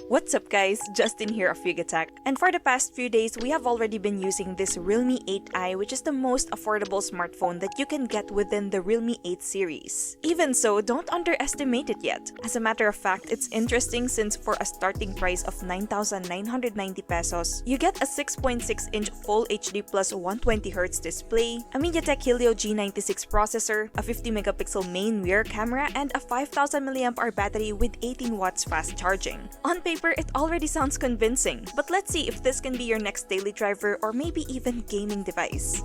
What's up guys, Justin here of Yugatech, and for the past few days we have already been using this Realme 8i, which is the most affordable smartphone that you can get within the Realme 8 series. Even so, don't underestimate it yet. As a matter of fact, it's interesting since for a starting price of 9,990 pesos, you get a 6.6-inch Full HD plus 120Hz display, a MediaTek Helio G96 processor, a 50-megapixel main rear camera, and a 5,000 mAh battery with 18 watts fast charging. On paper, it already sounds convincing, but let's see if this can be your next daily driver or maybe even gaming device.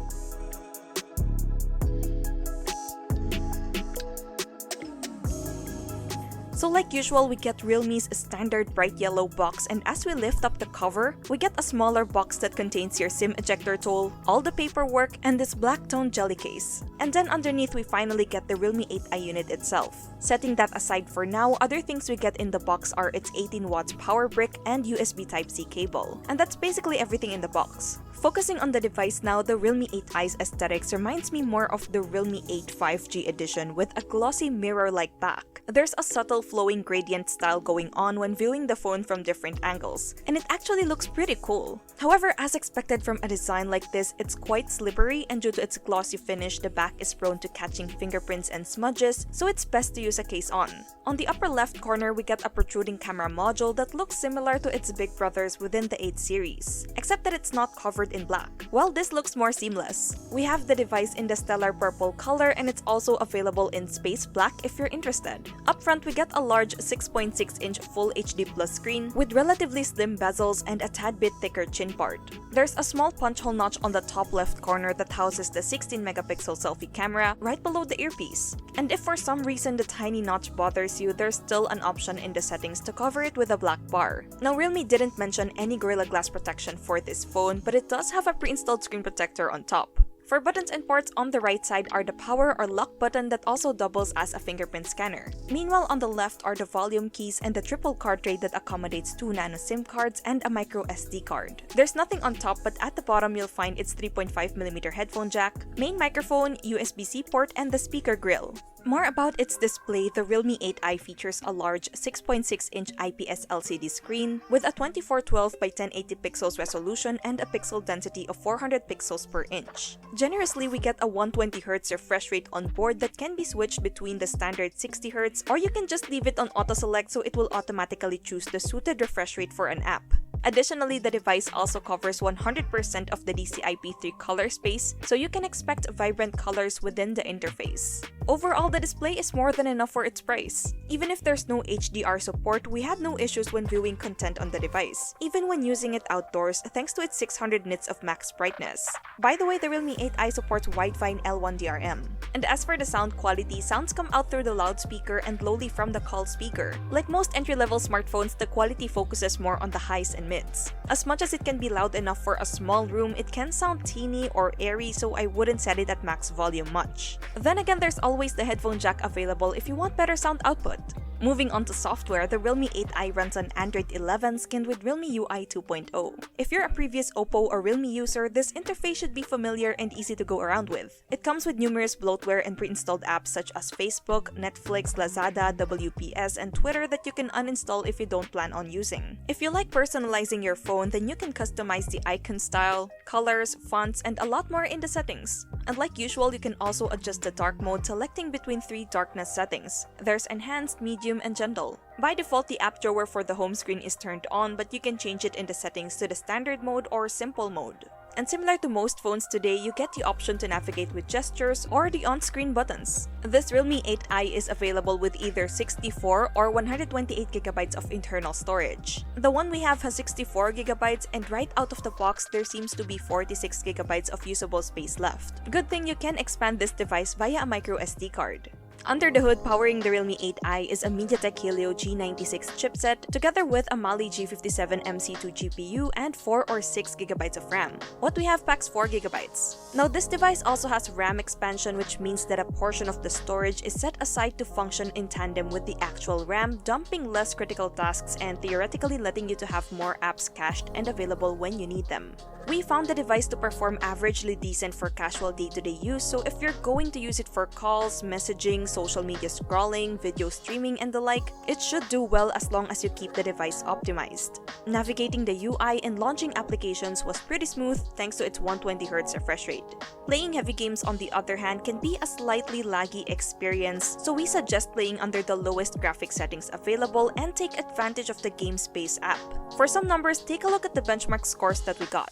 So like usual, we get Realme's standard bright yellow box, and as we lift up the cover, we get a smaller box that contains your SIM ejector tool, all the paperwork, and this black toned jelly case. And then underneath we finally get the Realme 8i unit itself. Setting that aside for now, other things we get in the box are its 18 watts power brick and USB Type-C cable. And that's basically everything in the box. Focusing on the device now, the Realme 8i's aesthetics reminds me more of the Realme 8 5G edition with a glossy mirror-like back. There's a subtle flowing gradient style going on when viewing the phone from different angles, and it actually looks pretty cool. However, as expected from a design like this, it's quite slippery, and due to its glossy finish, the back is prone to catching fingerprints and smudges, so it's best to use a case on. On the upper left corner, we get a protruding camera module that looks similar to its big brothers within the 8 series, except that it's not covered in black. While this looks more seamless, we have the device in the stellar purple color, and it's also available in space black if you're interested. Up front, we get a large 6.6-inch Full HD Plus screen with relatively slim bezels and a tad bit thicker chin part. There's a small punch hole notch on the top left corner that houses the 16-megapixel selfie camera right below the earpiece. And if for some reason the tiny notch bothers you, there's still an option in the settings to cover it with a black bar. Now, Realme didn't mention any Gorilla Glass protection for this phone, but it does have a pre-installed screen protector on top. For buttons and ports, on the right side are the power or lock button that also doubles as a fingerprint scanner. Meanwhile, on the left are the volume keys and the triple card tray that accommodates 2 nano SIM cards and a micro SD card. There's nothing on top, but at the bottom you'll find its 3.5mm headphone jack, main microphone, USB-C port, and the speaker grill. More about its display, the Realme 8i features a large 6.6-inch IPS LCD screen with a 2412 by 1080 pixels resolution and a pixel density of 400 pixels per inch. Generously, we get a 120Hz refresh rate on board that can be switched between the standard 60Hz, or you can just leave it on auto select so it will automatically choose the suited refresh rate for an app. Additionally, the device also covers 100% of the DCI-P3 color space, so you can expect vibrant colors within the interface. Overall, the display is more than enough for its price. Even if there's no HDR support, we had no issues when viewing content on the device, even when using it outdoors thanks to its 600 nits of max brightness. By the way, the Realme 8i supports Widevine L1 DRM. And as for the sound quality, sounds come out through the loudspeaker and lowly from the call speaker. Like most entry-level smartphones, the quality focuses more on the highs and mids. As much as it can be loud enough for a small room, it can sound teeny or airy, so I wouldn't set it at max volume much. Then again, there's always the headphone jack available if you want better sound output. Moving on to software, the Realme 8i runs on Android 11 skinned with Realme UI 2.0. If you're a previous Oppo or Realme user, this interface should be familiar and easy to go around with. It comes with numerous bloatware and pre-installed apps such as Facebook, Netflix, Lazada, WPS, and Twitter that you can uninstall if you don't plan on using. If you like personalizing your phone, then you can customize the icon style, colors, fonts, and a lot more in the settings. And like usual, you can also adjust the dark mode, selecting between 3 darkness settings. There's enhanced, medium, and gentle. By default, the app drawer for the home screen is turned on, but you can change it in the settings to the standard mode or simple mode. And similar to most phones today, you get the option to navigate with gestures or the on-screen buttons. This Realme 8i is available with either 64 or 128GB of internal storage. The one we have has 64GB, and right out of the box, there seems to be 46GB of usable space left. Good thing you can expand this device via a micro SD card. Under the hood, powering the Realme 8i is a MediaTek Helio G96 chipset together with a Mali G57 MC2 GPU and 4 or 6GB of RAM. What we have packs 4GB. Now, this device also has RAM expansion, which means that a portion of the storage is set aside to function in tandem with the actual RAM, dumping less critical tasks and theoretically letting you to have more apps cached and available when you need them. We found the device to perform averagely decent for casual day-to-day use, so if you're going to use it for calls, messaging, social media scrolling, video streaming, and the like, it should do well as long as you keep the device optimized. Navigating the UI and launching applications was pretty smooth thanks to its 120Hz refresh rate. Playing heavy games on the other hand can be a slightly laggy experience, so we suggest playing under the lowest graphic settings available and take advantage of the Game Space app. For some numbers, take a look at the benchmark scores that we got.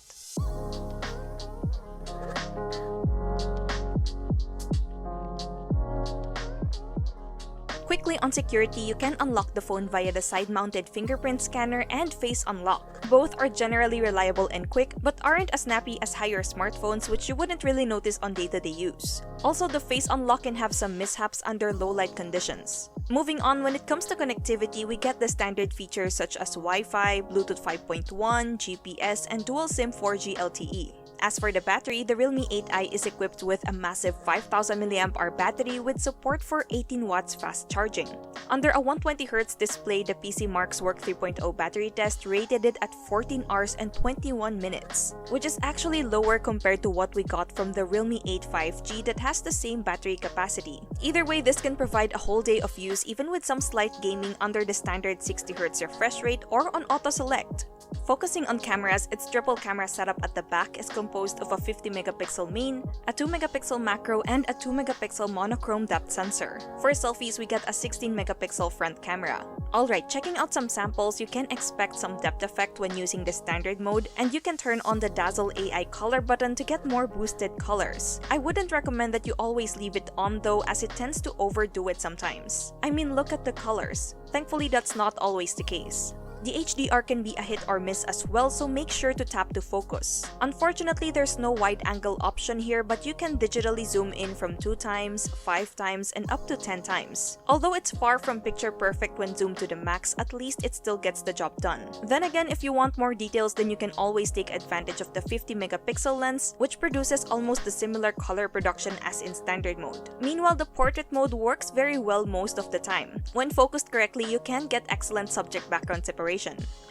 Quickly on security, you can unlock the phone via the side-mounted fingerprint scanner and face unlock. Both are generally reliable and quick, but aren't as snappy as higher smartphones, which you wouldn't really notice on day-to-day use. Also, the face unlock can have some mishaps under low light conditions. Moving on, when it comes to connectivity, we get the standard features such as Wi-Fi, Bluetooth 5.1, GPS, and dual SIM 4G LTE. As for the battery, the Realme 8i is equipped with a massive 5000 mAh battery with support for 18 watts fast charging. Under a 120Hz display, the PC Mark's Work 3.0 battery test rated it at 14 hours and 21 minutes, which is actually lower compared to what we got from the Realme 8 5G that has the same battery capacity. Either way, this can provide a whole day of use even with some slight gaming under the standard 60Hz refresh rate or on auto select. Focusing on cameras, its triple camera setup at the back is composed of a 50-megapixel main, a 2-megapixel macro, and a 2-megapixel monochrome depth sensor. For selfies, we get a 16-megapixel front camera. Alright, checking out some samples, you can expect some depth effect when using the standard mode, and you can turn on the Dazzle AI color button to get more boosted colors. I wouldn't recommend that you always leave it on though, as it tends to overdo it sometimes. I mean, look at the colors. Thankfully, that's not always the case. The HDR can be a hit or miss as well, so make sure to tap to focus. Unfortunately, there's no wide angle option here, but you can digitally zoom in from 2 times, 5 times, and up to 10 times. Although it's far from picture perfect when zoomed to the max, at least it still gets the job done. Then again, if you want more details, then you can always take advantage of the 50-megapixel lens, which produces almost the similar color production as in standard mode. Meanwhile, the portrait mode works very well most of the time. When focused correctly, you can get excellent subject background separation.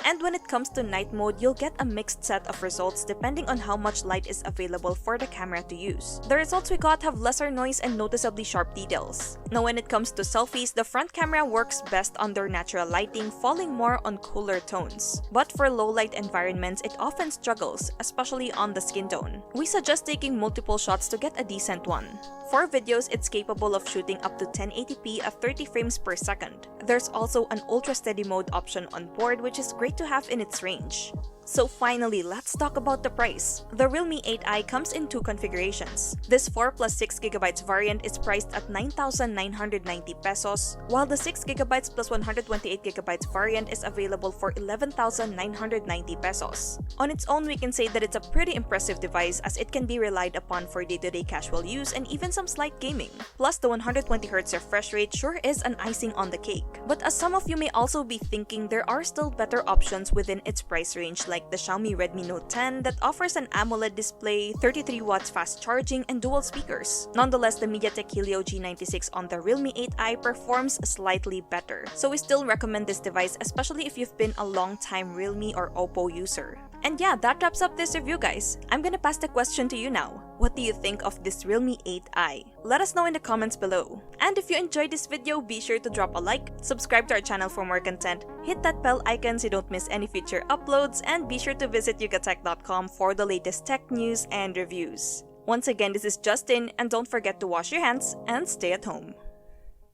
And when it comes to night mode, you'll get a mixed set of results depending on how much light is available for the camera to use. The results we got have lesser noise and noticeably sharp details. Now when it comes to selfies, the front camera works best under natural lighting, falling more on cooler tones. But for low light environments, it often struggles, especially on the skin tone. We suggest taking multiple shots to get a decent one. For videos, it's capable of shooting up to 1080p at 30 frames per second. There's also an ultra steady mode option on board, which is great to have in its range. So finally, let's talk about the price. The Realme 8i comes in 2 configurations. This 4 plus 6GB variant is priced at 9,990 pesos, while the 6GB plus 128GB variant is available for 11,990 pesos. On its own, we can say that it's a pretty impressive device as it can be relied upon for day-to-day casual use and even some slight gaming. Plus, the 120Hz refresh rate sure is an icing on the cake. But as some of you may also be thinking, there are still better options within its price range, like the Xiaomi Redmi Note 10 that offers an AMOLED display, 33 watts fast charging, and dual speakers. Nonetheless, the MediaTek Helio G96 on the Realme 8i performs slightly better. So we still recommend this device, especially if you've been a long-time Realme or Oppo user. And yeah, that wraps up this review, guys. I'm gonna pass the question to you now. What do you think of this Realme 8i? Let us know in the comments below. And if you enjoyed this video, be sure to drop a like, subscribe to our channel for more content, hit that bell icon so you don't miss any future uploads, and be sure to visit yugatech.com for the latest tech news and reviews. Once again, this is Justin, and don't forget to wash your hands and stay at home.